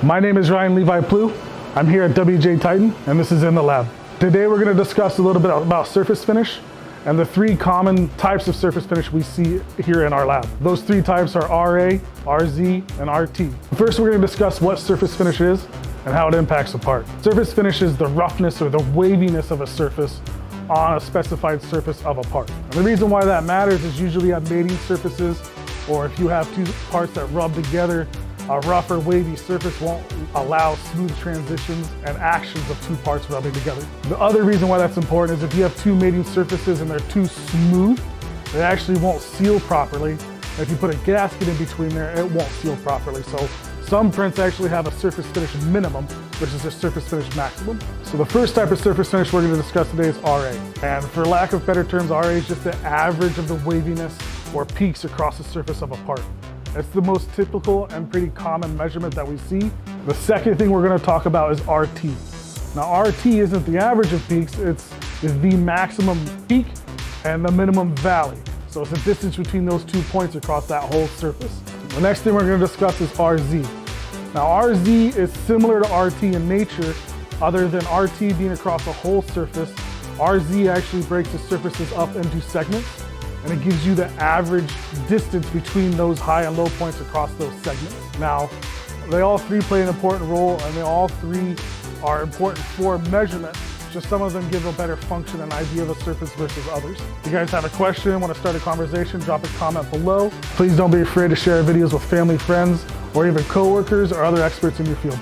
My name is Ryan Ploughe. I'm here at WJ Titan, and this is In the Lab. Today we're going to discuss a little bit about surface finish and the three common types of surface finish we see here in our lab. Those three types are RA, RZ, and RT. First, we're going to discuss what surface finish is and how it impacts a part. Surface finish is the roughness or the waviness of a surface on a specified surface of a part. And the reason why that matters is usually on mating surfaces, or if you have two parts that rub together, a rough or wavy surface won't allow smooth transitions and actions of two parts rubbing together. The other reason why that's important is if you have two mating surfaces and they're too smooth, they actually won't seal properly. If you put a gasket in between there, it won't seal properly. So some prints actually have a surface finish minimum versus a surface finish maximum. So the first type of surface finish we're going to discuss today is RA. And for lack of better terms, RA is just the average of the waviness or peaks across the surface of a part. It's the most typical and pretty common measurement that we see. The second thing we're going to talk about is RT. Now RT isn't the average of peaks, it's the maximum peak and the minimum valley. So it's the distance between those 2 points across that whole surface. The next thing we're going to discuss is RZ. Now RZ is similar to RT in nature, other than RT being across a whole surface. RZ actually breaks the surfaces up into segments, and it gives you the average distance between those high and low points across those segments. Now, they all three play an important role, and they all three are important for measurement. Just some of them give a better function and idea of a surface versus others. If you guys have a question, want to start a conversation, drop a comment below. Please don't be afraid to share videos with family, friends, or even coworkers or other experts in your field.